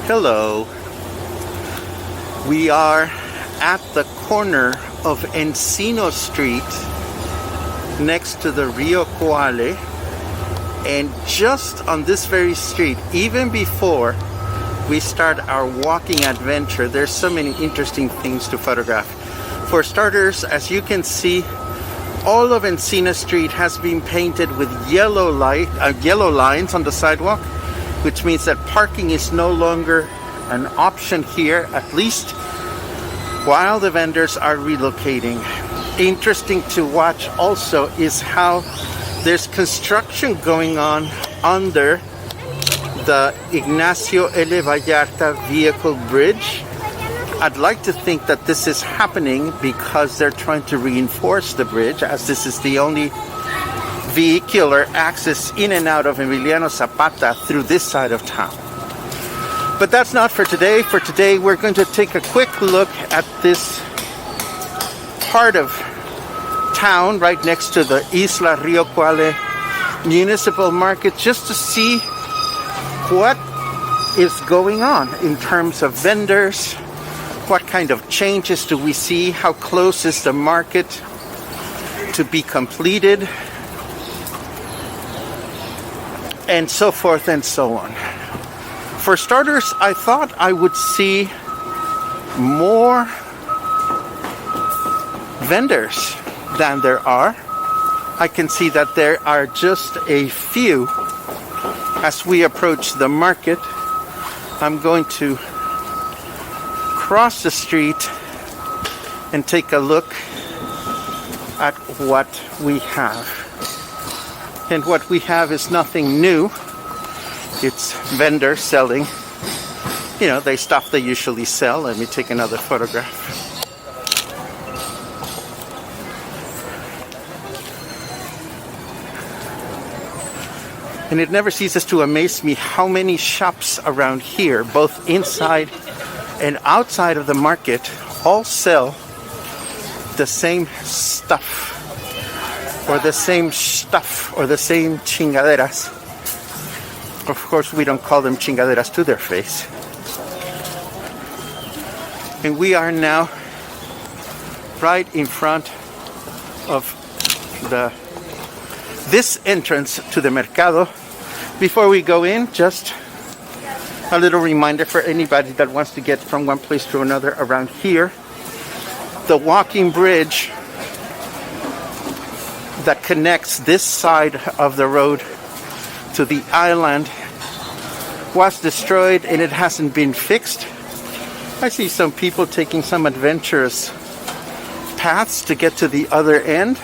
Hello. We are at the corner of Encino Street next to the Río Cuale, and just on this very street, even before we start our walking adventure, there's so many interesting things to photograph. For starters, as you can see, all of Encino Street has been painted with yellow lines on the sidewalk, which means that parking is no longer an option here, at least while the vendors are relocating. Interesting to watch also is how there's construction going on under the Ignacio L. Vallarta vehicle bridge. I'd like to think that this is happening because they're trying to reinforce the bridge, as this is the only vehicular access in and out of Emiliano Zapata through this side of town. But that's not for today. For today, we're going to take a quick look at this part of town right next to the Isla Río Cuale Municipal Market, just to see what is going on in terms of vendors. What kind of changes do we see? How close is the market to be completed? And so forth and so on. For starters, I thought I would see more vendors than there are. I can see that there are just a few as we approach the market. I'm going to cross the street and take a look at what we have. And what we have is nothing new. It's vendors selling, the stuff they usually sell. Let me take another photograph. And it never ceases to amaze me how many shops around here, both inside and outside of the market, all sell the same stuff, or the same stuff, or the same chingaderas. Of course, we don't call them chingaderas to their face. And we are now right in front of this entrance to the mercado. Before we go in, just a little reminder for anybody that wants to get from one place to another around here. The walking bridge that connects this side of the road to the island was destroyed and it hasn't been fixed. I see some people taking some adventurous paths to get to the other end.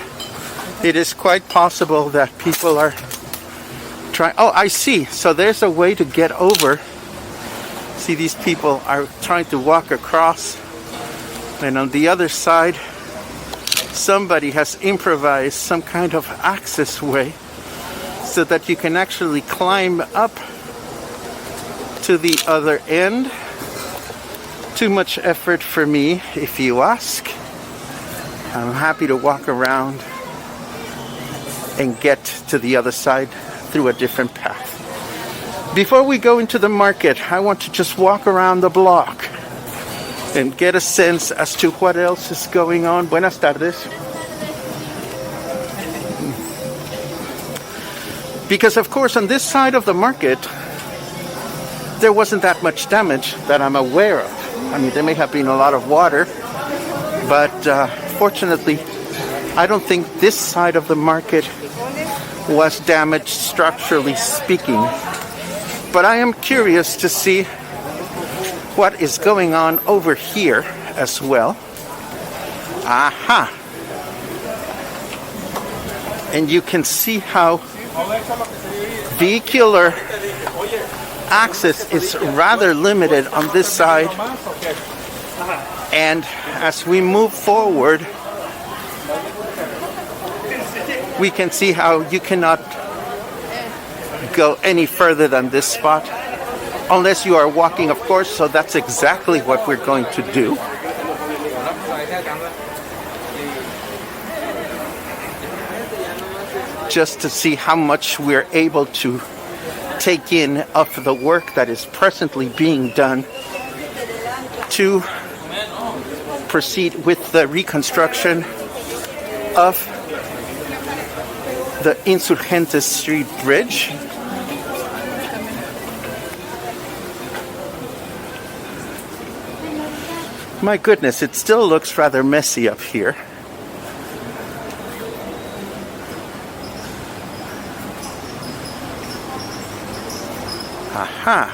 It is quite possible that people are trying. Oh, I see. So there's a way to get over. See, these people are trying to walk across, and on the other side somebody has improvised some kind of access way so that you can actually climb up to the other end. Too much effort for me, if you ask. I'm happy to walk around and get to the other side through a different path. Before we go into the market, I want to just walk around the block and get a sense as to what else is going on. Buenas tardes. Because of course on this side of the market there wasn't that much damage that I'm aware of. I mean, there may have been a lot of water, but fortunately I don't think this side of the market was damaged structurally speaking. But I am curious to see what is going on over here as well. Aha! And you can see how vehicular access is rather limited on this side. And as we move forward, we can see how you cannot go any further than this spot unless you are walking, of course, so that's exactly what we're going to do. Just to see how much we're able to take in of the work that is presently being done to proceed with the reconstruction of the Insurgentes Street Bridge. My goodness, it still looks rather messy up here. Aha.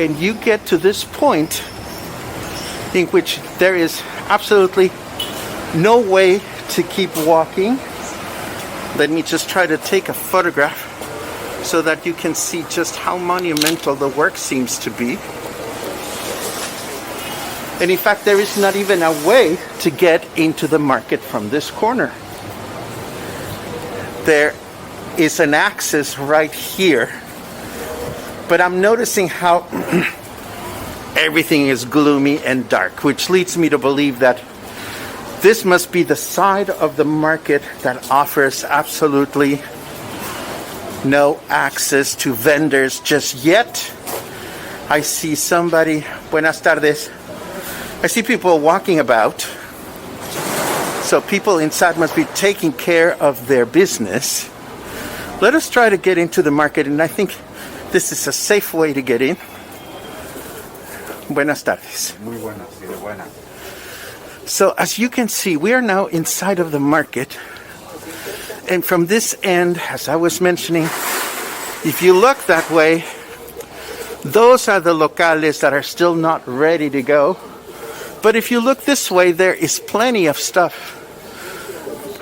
And you get to this point in which there is absolutely no way to keep walking. Let me just try to take a photograph so that you can see just how monumental the work seems to be. And in fact, there is not even a way to get into the market from this corner. There is an access right here, but I'm noticing how everything is gloomy and dark, which leads me to believe that this must be the side of the market that offers absolutely no access to vendors just yet. I see somebody, buenas tardes. I see people walking about. So people inside must be taking care of their business. Let us try to get into the market, and I think this is a safe way to get in. Buenas tardes. Muy buenas, sí, de buenas. So as you can see, we are now inside of the market. And from this end, as I was mentioning, if you look that way, those are the locales that are still not ready to go. But if you look this way, there is plenty of stuff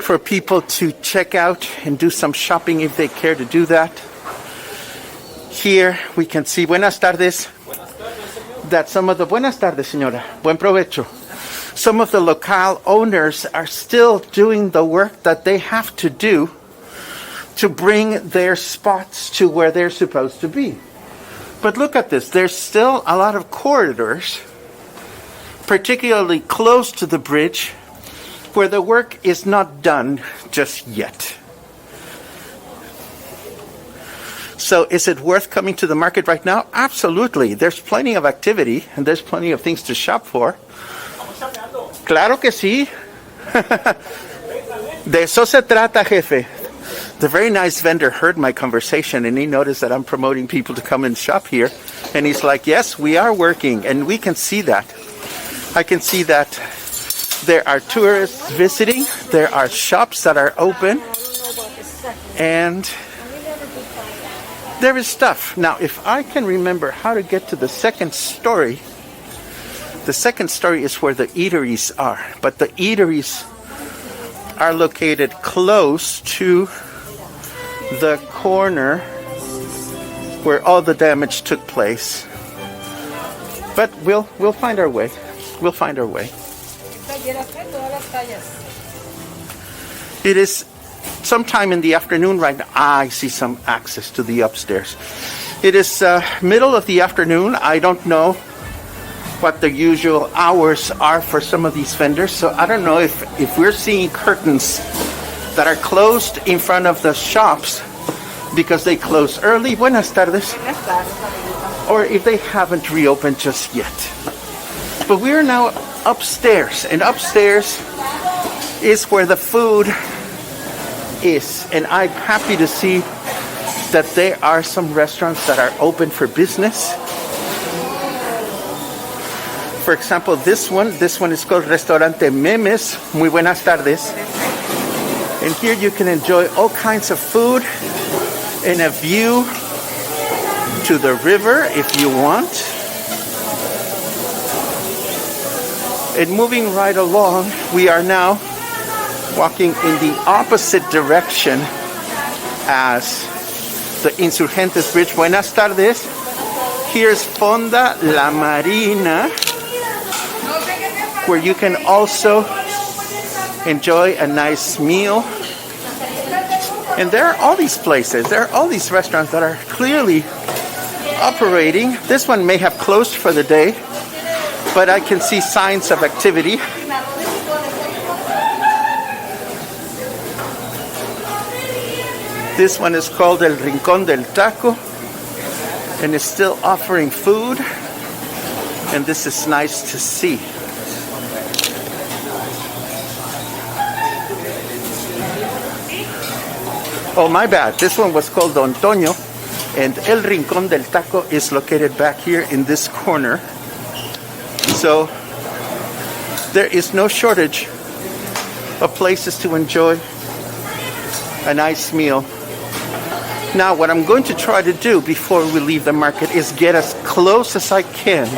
for people to check out and do some shopping if they care to do that. Here we can see, buenas tardes, that some of the, buenas tardes, señora, buen provecho. Some of the local owners are still doing the work that they have to do to bring their spots to where they're supposed to be. But look at this, there's still a lot of corridors, particularly close to the bridge, where the work is not done just yet. So is it worth coming to the market right now? Absolutely. There's plenty of activity and there's plenty of things to shop for. Claro que sí. De eso se trata, jefe. The very nice vendor heard my conversation and he noticed that I'm promoting people to come and shop here. And he's like, yes, we are working. And we can see that. I can see that there are tourists visiting. There are shops that are open. And there is stuff. Now, if I can remember how to get to the second story is where the eateries are. But the eateries are located close to the corner where all the damage took place. But we'll find our way. We'll find our way. It is sometime in the afternoon right now. I see some access to the upstairs. It is middle of the afternoon. I don't know what the usual hours are for some of these vendors. So I don't know if we're seeing curtains that are closed in front of the shops because they close early. Buenas tardes. Or if they haven't reopened just yet. But we are now upstairs, and upstairs is where the food is. And I'm happy to see that there are some restaurants that are open for business. For example, this one is called Restaurante Memes. Muy buenas tardes. And here you can enjoy all kinds of food and a view to the river if you want. And moving right along, we are now walking in the opposite direction as the Insurgentes Bridge. Buenas tardes. Here's Fonda La Marina, where you can also enjoy a nice meal. And there are all these places, there are all these restaurants that are clearly operating. This one may have closed for the day, but I can see signs of activity. This one is called El Rincón del Taco, and is still offering food, and this is nice to see. Oh, my bad. This one was called Don Toño, and El Rincón del Taco is located back here in this corner. So there is no shortage of places to enjoy a nice meal. Now, what I'm going to try to do before we leave the market is get as close as I can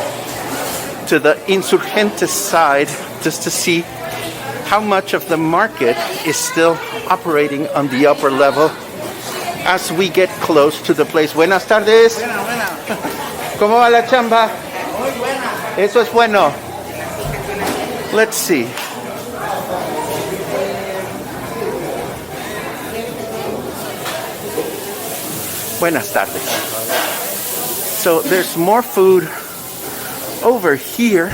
to the Insurgentes side, just to see how much of the market is still operating on the upper level as we get close to the place. Buenas tardes. ¿Cómo va la chamba? Muy buena. Eso es bueno. Let's see. Buenas tardes. So there's more food over here.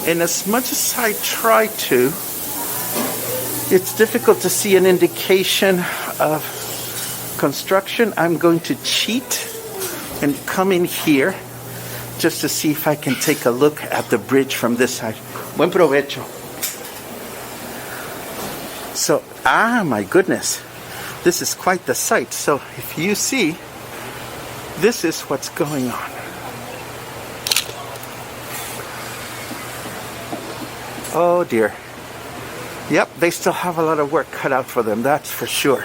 And as much as I try to, it's difficult to see an indication of construction. I'm going to cheat and come in here just to see if I can take a look at the bridge from this side. Buen provecho. So, my goodness. This is quite the sight. So if you see, this is what's going on. Oh dear. Yep, they still have a lot of work cut out for them, that's for sure.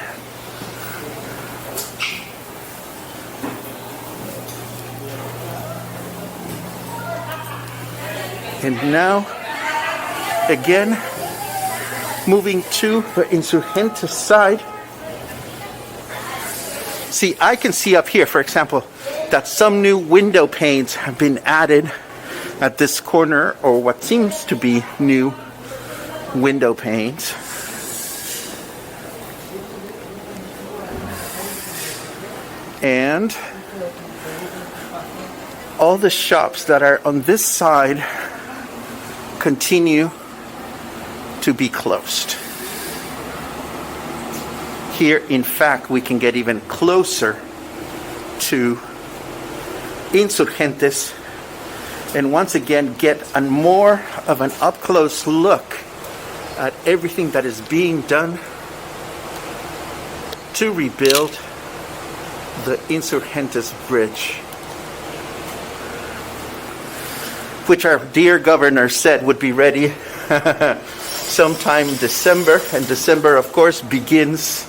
And now, again, moving to the Insurgentes side. See, I can see up here, for example, that some new window panes have been added at this corner, or what seems to be new window panes. And all the shops that are on this side continue to be closed. Here, in fact, we can get even closer to Insurgentes and once again get a more of an up-close look at everything that is being done to rebuild the Insurgentes Bridge, which our dear governor said would be ready sometime in December, and December, of course, begins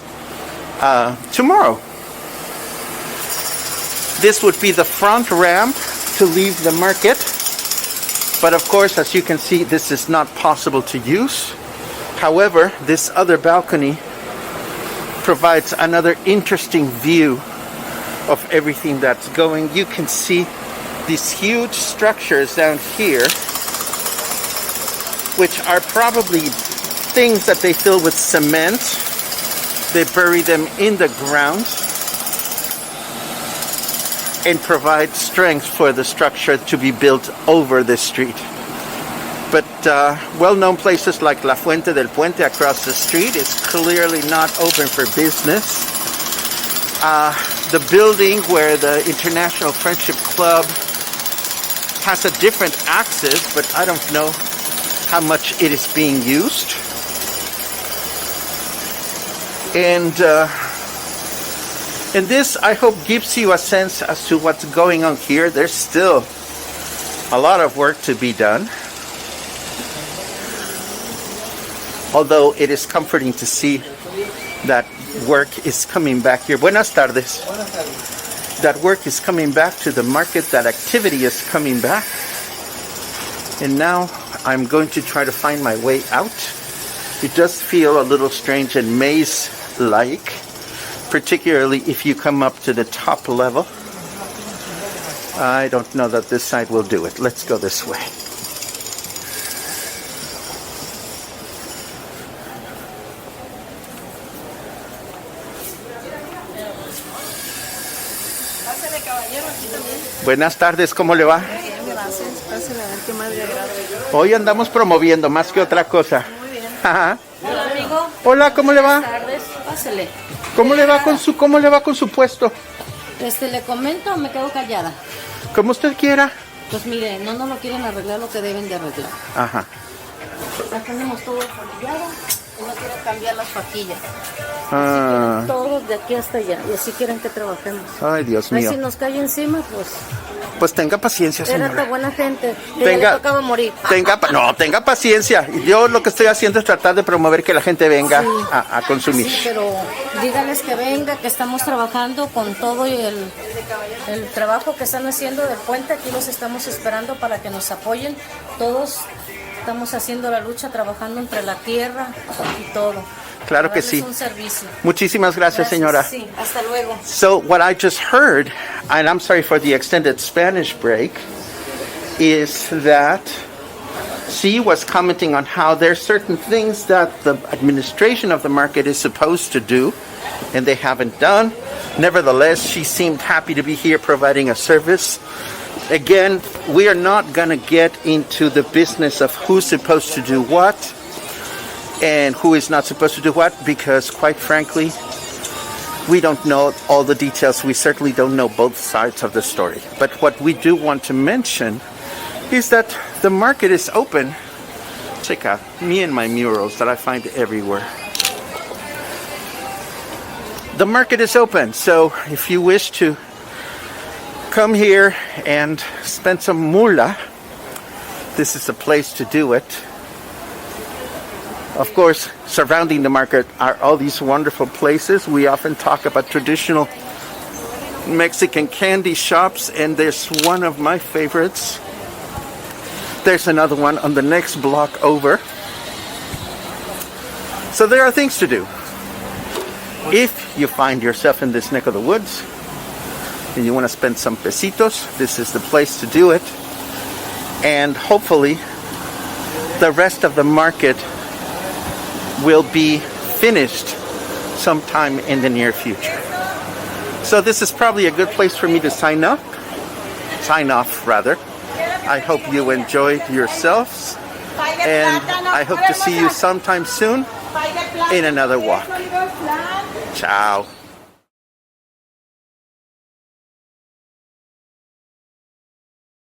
tomorrow. This would be the front ramp to leave the market, but of course, as you can see, this is not possible to use. However, this other balcony provides another interesting view of everything that's going. You can see these huge structures down here, which are probably things that they fill with cement. They bury them in the ground and provide strength for the structure to be built over the street. But well-known places like La Fuente del Puente across the street is clearly not open for business. The building where the International Friendship Club has a different access, but I don't know how much it is being used. And this, I hope, gives you a sense as to what's going on here. There's still a lot of work to be done. Although it is comforting to see that work is coming back here. Buenas tardes. Buenas tardes. That work is coming back to the market, that activity is coming back. And now I'm going to try to find my way out. It does feel a little strange and maze-like, particularly if you come up to the top level. I don't know that this side will do it. Let's go this way. Buenas tardes, ¿cómo le va? Hoy andamos promoviendo más que otra cosa. Muy bien. Hola, amigo. Hola, ¿cómo le va? Buenas tardes, pásele. ¿Cómo le va con su puesto? Le comento, me quedo callada. Como usted quiera. Pues mire, no lo quieren arreglar lo que deben de arreglar. Ajá. Ya tenemos todo faquillado y no quieren cambiar las faquillas. Ah. Todos de aquí hasta allá y así quieren que trabajemos. Ay, Dios mío. Ahí si nos cae encima, pues... Pues tenga paciencia, Era señora. tan buena gente que ya le tocaba morir. Tenga paciencia. Yo lo que estoy haciendo es tratar de promover que la gente venga Sí. a consumir. Sí, pero dígales que venga, que estamos trabajando con todo y el trabajo que están haciendo del puente. Aquí los estamos esperando para que nos apoyen. Todos estamos haciendo la lucha, trabajando entre la tierra y todo. Claro que Darles sí. un servicio. Muchísimas gracias, señora. Sí, hasta luego. So what I just heard, and I'm sorry for the extended Spanish break, is that she was commenting on how there's certain things that the administration of the market is supposed to do, and they haven't done. Nevertheless, she seemed happy to be here providing a service. Again, we are not going to get into the business of who's supposed to do what and who is not supposed to do what, because quite frankly, we don't know all the details. We certainly don't know both sides of the story. But what we do want to mention is that the market is open. Check out me and my murals that I find everywhere. The market is open, so if you wish to come here and spend some moolah, this is the place to do it. Of course, surrounding the market are all these wonderful places. We often talk about traditional Mexican candy shops, and there's one of my favorites. There's another one on the next block over. So there are things to do. If you find yourself in this neck of the woods and you want to spend some pesitos, this is the place to do it. And hopefully the rest of the market will be finished sometime in the near future. So this is probably a good place for me to sign off. I hope you enjoyed yourselves, and I hope to see you sometime soon in another walk. Ciao.